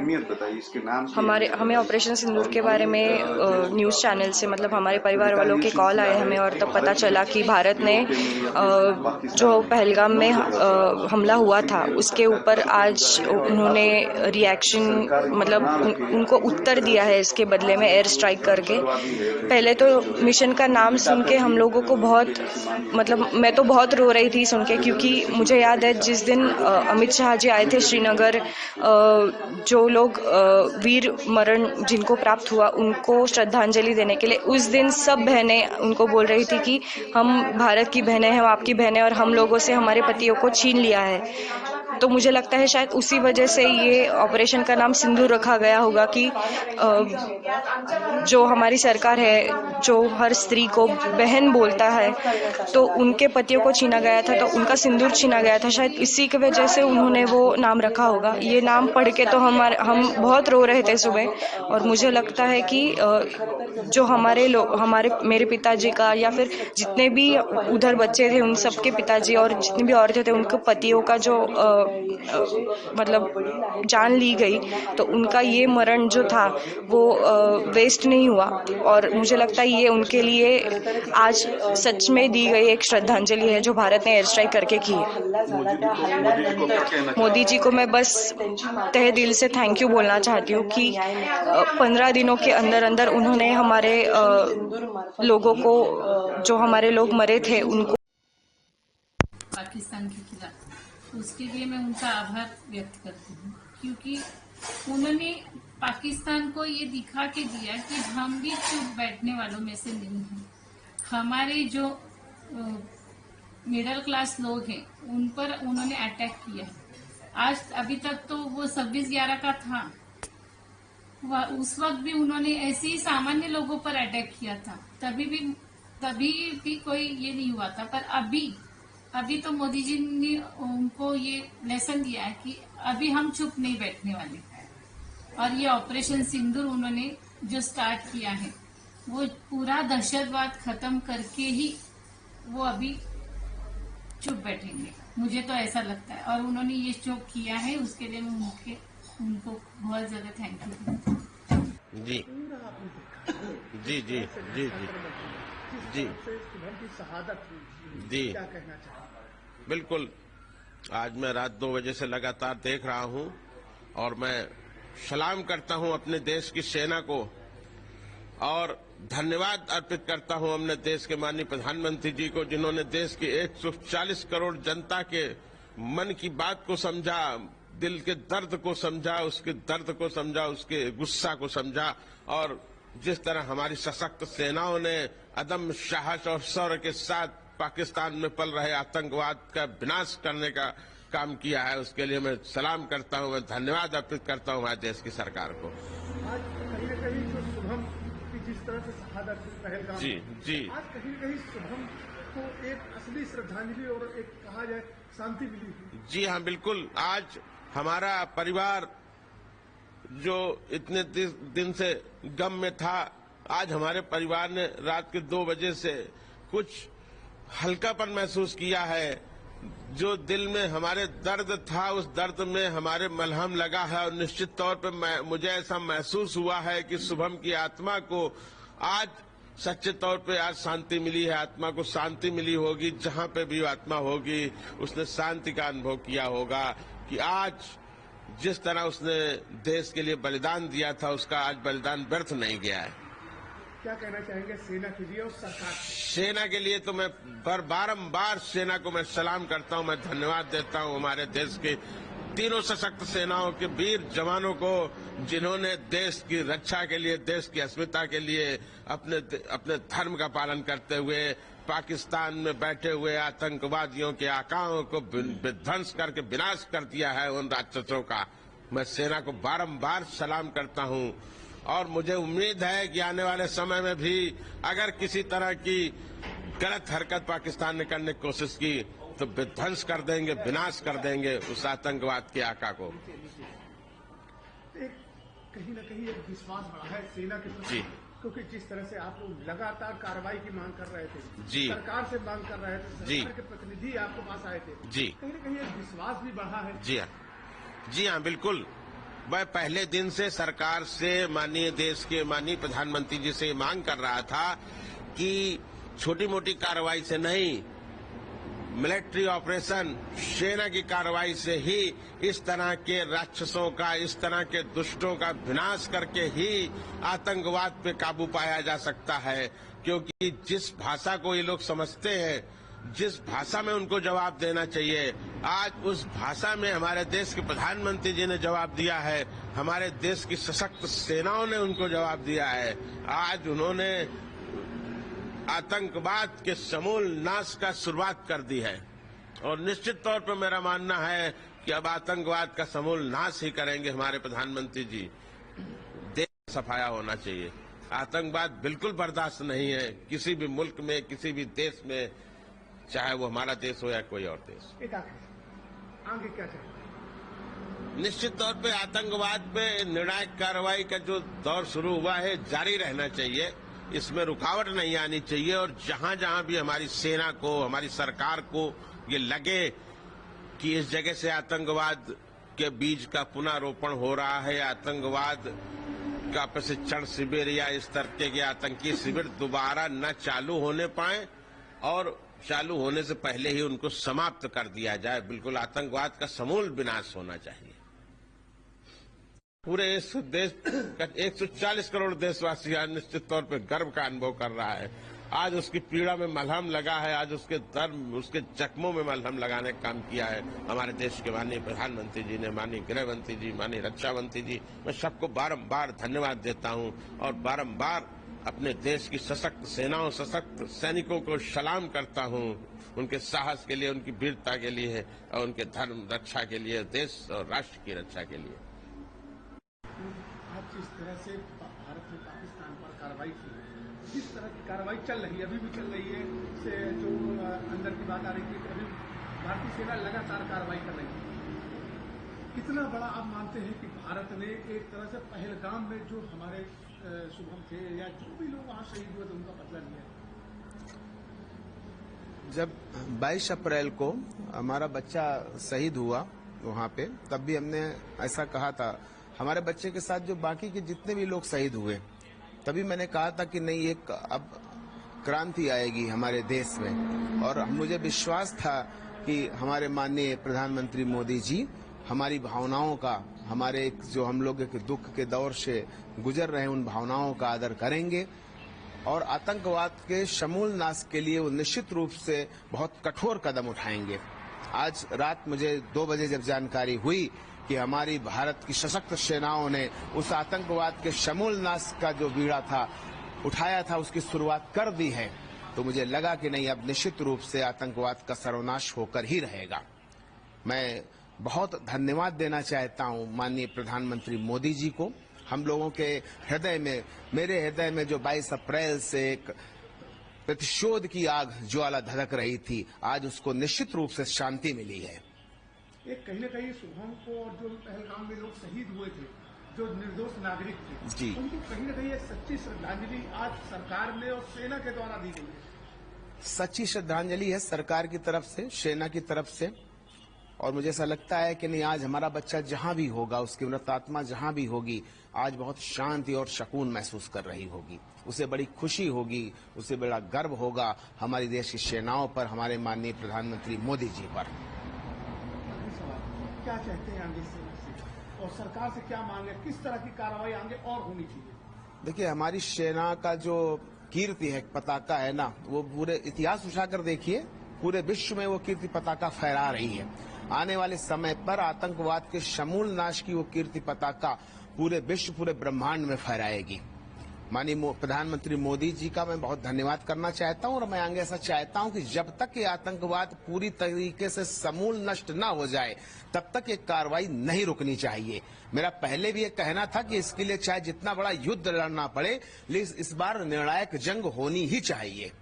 अहमियत बताइए, इसके नाम की हमें अहमियत ऑपरेशन सिंदूर के बारे में न्यूज़ चैनल से मतलब हमारे परिवार वालों के कॉल आए हमें, और तब पता चला कि भारत ने जो पहलगाम में हमला हुआ था उसके ऊपर आज उन्होंने रिएक्शन मतलब उनको उत्तर दिया है इसके बदले में एयर स्ट्राइक करके। पहले तो मिशन का नाम सुन के हम लोगों को बहुत मतलब मैं तो बहुत रो रही थी सुन के, क्योंकि मुझे याद है जिस दिन अमित शाह जी आए थे श्रीनगर, जो लोग वीर मरण जिनको प्राप्त हुआ उनको श्रद्धांजलि देने के लिए, उस दिन सब बहनें उनको बोल रही थी कि हम भारत की बहनें हैं, हम आपकी बहनें, और हम लोगों से हमारे पतियों को छीन लिया है। तो मुझे लगता है शायद उसी वजह से ये ऑपरेशन का नाम सिंदूर रखा गया होगा कि जो हमारी सरकार है जो हर स्त्री को बहन बोलता है, तो उनके पतियों को छीना गया था, तो उनका सिंदूर छीना गया था, शायद इसी की वजह से उन्होंने वो नाम रखा होगा। ये नाम पढ़ के तो हम बहुत रो रहे थे सुबह, और मुझे लगता है कि जो हमारे मेरे पिताजी का या फिर जितने भी उधर बच्चे थे उन सबके पिताजी और जितनी भी औरतें थे उनके पतियों का जो मतलब जान ली गई, तो उनका ये मरण जो था वो वेस्ट नहीं हुआ। और मुझे लगता है ये उनके लिए आज सच में दी गई एक श्रद्धांजलि है जो भारत ने एयर स्ट्राइक करके की है। मोदी जी को मैं बस तहे दिल से थैंक यू बोलना चाहती हूँ कि 15 दिनों के अंदर अंदर उन्होंने हमारे लोगों को, जो हमारे लोग मरे थे उनको पाकिस्तान के खिलाफ, उसके लिए मैं उनका आभार व्यक्त करती हूँ, क्योंकि उन्होंने पाकिस्तान को ये दिखा के दिया कि हम भी चुप बैठने वालों में से नहीं हैं। हमारे जो मिडिल क्लास लोग हैं उन पर उन्होंने अटैक किया। आज अभी तक तो वो 26/11 का था, उस वक्त भी उन्होंने ऐसे ही सामान्य लोगों पर अटैक किया था, तभी भी कोई ये नहीं हुआ था। पर अभी तो मोदी जी ने उनको ये लेसन दिया है कि अभी हम चुप नहीं बैठने वाले। और ये ऑपरेशन सिंदूर उन्होंने जो स्टार्ट किया है वो पूरा दहशतवाद खत्म करके ही वो अभी चुप बैठेंगे, मुझे तो ऐसा लगता है। और उन्होंने ये जो किया है उसके लिए मैं उनको बहुत ज्यादा थैंक यू। जी जी जी जी जी जी जी, क्या कहना चाहेंगे? बिल्कुल। आज मैं रात 2 बजे से लगातार देख रहा हूं और मैं सलाम करता हूं अपने देश की सेना को और धन्यवाद अर्पित करता हूं अपने देश के माननीय प्रधानमंत्री जी को, जिन्होंने देश की 140 करोड़ जनता के मन की बात को समझा, दिल के दर्द को समझा, उसके दर्द को समझा, उसके गुस्सा को समझा, और जिस तरह हमारी सशक्त सेनाओं ने अदम्य साहस और शौर्य के साथ पाकिस्तान में पल रहे आतंकवाद का विनाश करने का काम किया है, उसके लिए मैं सलाम करता हूं, मैं धन्यवाद अर्पित करता हूं हमारे देश की सरकार को। आज कहीं न कहीं जो शुभम की जिस तरह से शहादत पहलगाम, जी जी, आज कहीं न कहीं शुभम को एक असली श्रद्धांजलि और एक कहा जाए शांति मिली। जी हाँ, बिल्कुल। आज हमारा परिवार जो इतने दिन से गम में था, आज हमारे परिवार ने रात के 2 बजे से कुछ हल्कापन महसूस किया है। जो दिल में हमारे दर्द था उस दर्द में हमारे मलहम लगा है, और निश्चित तौर पर मुझे ऐसा महसूस हुआ है कि शुभम की आत्मा को आज सच्चे तौर पे आज शांति मिली है, आत्मा को शांति मिली होगी। जहां पे भी आत्मा होगी उसने शांति का अनुभव किया होगा कि आज जिस तरह उसने देश के लिए बलिदान दिया था उसका आज बलिदान व्यर्थ नहीं गया है। क्या कहना चाहेंगे सेना के लिए और सरकार? सेना के लिए तो मैं बारंबार सेना को मैं सलाम करता हूं, मैं धन्यवाद देता हूं हमारे देश के तीनों सशक्त सेनाओं के वीर जवानों को, जिन्होंने देश की रक्षा के लिए, देश की अस्मिता के लिए अपने धर्म का पालन करते हुए पाकिस्तान में बैठे हुए आतंकवादियों के आकाओं को विध्वंस करके विनाश कर दिया है उन राक्षसों का। मैं सेना को बारंबार सलाम करता हूं और मुझे उम्मीद है कि आने वाले समय में भी अगर किसी तरह की गलत हरकत पाकिस्तान ने करने की कोशिश की तो विध्वंस कर देंगे, विनाश कर देंगे उस आतंकवाद के आका को। कहीं न कहीं एक विश्वास बढ़ा है सेना के प्रति, क्योंकि जिस तरह से आप लोग लगातार कार्रवाई की मांग कर रहे थे, जी, सरकार से मांग कर रहे थे, सरकार के प्रतिनिधि आपके पास आए थे, जी, कहीं न कहीं एक विश्वास भी बढ़ा है। जी हाँ, बिल्कुल। मैं पहले दिन से सरकार से माननीय देश के माननीय प्रधानमंत्री जी से मांग कर रहा था कि छोटी मोटी कार्रवाई से नहीं, मिलिट्री ऑपरेशन, सेना की कार्रवाई से ही इस तरह के राक्षसों का, इस तरह के दुष्टों का विनाश करके ही आतंकवाद पे काबू पाया जा सकता है। क्योंकि जिस भाषा को ये लोग समझते हैं, जिस भाषा में उनको जवाब देना चाहिए, आज उस भाषा में हमारे देश के प्रधानमंत्री जी ने जवाब दिया है, हमारे देश की सशक्त सेनाओं ने उनको जवाब दिया है। आज उन्होंने आतंकवाद के समूल नाश का शुरुआत कर दी है और निश्चित तौर पर मेरा मानना है कि अब आतंकवाद का समूल नाश ही करेंगे हमारे प्रधानमंत्री जी। देश सफाया होना चाहिए। आतंकवाद बिल्कुल बर्दाश्त नहीं है किसी भी मुल्क में, किसी भी देश में, चाहे वो हमारा देश हो या कोई और देश। आगे क्या चाहिए? निश्चित तौर पे आतंकवाद पे निर्णायक कार्रवाई का जो दौर शुरू हुआ है जारी रहना चाहिए, इसमें रुकावट नहीं आनी चाहिए। और जहां जहां भी हमारी सेना को, हमारी सरकार को ये लगे कि इस जगह से आतंकवाद के बीज का पुनरोपण हो रहा है, आतंकवाद का प्रशिक्षण शिविर या इस तरह के आतंकी शिविर दोबारा न चालू होने पाए और चालू होने से पहले ही उनको समाप्त कर दिया जाए। बिल्कुल आतंकवाद का समूल विनाश होना चाहिए। पूरे इस देश का 140 करोड़ देशवासी आज निश्चित तौर पर गर्व का अनुभव कर रहा है। आज उसकी पीड़ा में मलहम लगा है, आज उसके दर्द, उसके जख्मों में मलहम लगाने का काम किया है हमारे देश के माननीय प्रधानमंत्री जी ने, माननीय गृह मंत्री जी, माननीय रक्षा मंत्री जी। मैं सबको बारंबार धन्यवाद देता हूं और बारंबार अपने देश की सशक्त सेनाओं, सशक्त सैनिकों को सलाम करता हूं, उनके साहस के लिए, उनकी वीरता के लिए और उनके धर्म रक्षा के लिए, देश और राष्ट्र की रक्षा के लिए। आज जिस तरह से भारत ने पाकिस्तान पर कार्रवाई की, जिस तरह की कार्रवाई चल रही है, अभी भी चल रही है, से जो अंदर की बात आ रही थी, अभी भारतीय सेना लगातार कार्रवाई कर रही है। कितना बड़ा आप मानते हैं कि भारत ने एक तरह से पहलगाम में जो हमारे शुभम थे या जो भी लोग वहां शहीद हुए थे उनका बदला लिया? जब 22 अप्रैल को हमारा बच्चा शहीद हुआ वहां पे, तब भी हमने ऐसा कहा था, हमारे बच्चे के साथ जो बाकी के जितने भी लोग शहीद हुए, तभी मैंने कहा था कि नहीं, एक अब क्रांति आएगी हमारे देश में। और मुझे विश्वास था कि हमारे माननीय प्रधानमंत्री मोदी जी हमारी भावनाओं का, हमारे जो हम लोग एक दुख के दौर से गुजर रहे हैं, उन भावनाओं का आदर करेंगे और आतंकवाद के समूल नाश के लिए वो निश्चित रूप से बहुत कठोर कदम उठाएंगे। आज रात मुझे 2 बजे जब जानकारी हुई कि हमारी भारत की सशक्त सेनाओं ने उस आतंकवाद के समूल नाश का जो बीड़ा था उठाया था, उसकी शुरुआत कर दी है, तो मुझे लगा कि नहीं, अब निश्चित रूप से आतंकवाद का सर्वनाश होकर ही रहेगा। मैं बहुत धन्यवाद देना चाहता हूं माननीय प्रधानमंत्री मोदी जी को। हम लोगों के हृदय में, मेरे हृदय में जो 22 अप्रैल से एक प्रतिशोध की आग ज्वाला धधक रही थी, आज उसको निश्चित रूप से शांति मिली है। एक कहीं न कहीं शुभम को और जो पहलगाम में लोग शहीद हुए थे, जो निर्दोष नागरिक थे जी, उनको कहीं न कहीं एक सच्ची श्रद्धांजलि आज सरकार ने और सेना के द्वारा दी गई है। सच्ची श्रद्धांजलि है सरकार की तरफ से, सेना की तरफ से। और मुझे ऐसा लगता है कि नहीं, आज हमारा बच्चा जहां भी होगा, उसकी मृत आत्मा जहां भी होगी, आज बहुत शांति और सुकून महसूस कर रही होगी। उसे बड़ी खुशी होगी, उसे बड़ा गर्व होगा हमारी देश की सेनाओं पर, हमारे माननीय प्रधानमंत्री मोदी जी पर। क्या चाहते हैं आगे से और सरकार से क्या मांगे, किस तरह की कार्रवाई आगे और होनी चाहिए? देखिए, हमारी सेना का जो कीर्ति है, पताका है ना, वो पूरे इतिहास उठाकर देखिए, पूरे विश्व में वो कीर्ति पताका फहरा रही है। आने वाले समय पर आतंकवाद के समूल नाश की वो कीर्ति पताका पूरे विश्व, पूरे ब्रह्मांड में फहराएगी। माननीय प्रधानमंत्री मोदी जी का मैं बहुत धन्यवाद करना चाहता हूं और मैं आगे ऐसा चाहता हूं कि जब तक ये आतंकवाद पूरी तरीके से समूल नष्ट न हो जाए, तब तक ये कार्रवाई नहीं रुकनी चाहिए। मेरा पहले भी ये कहना था कि इसके लिए चाहे जितना बड़ा युद्ध लड़ना पड़े, लेकिन इस बार निर्णायक जंग होनी ही चाहिए।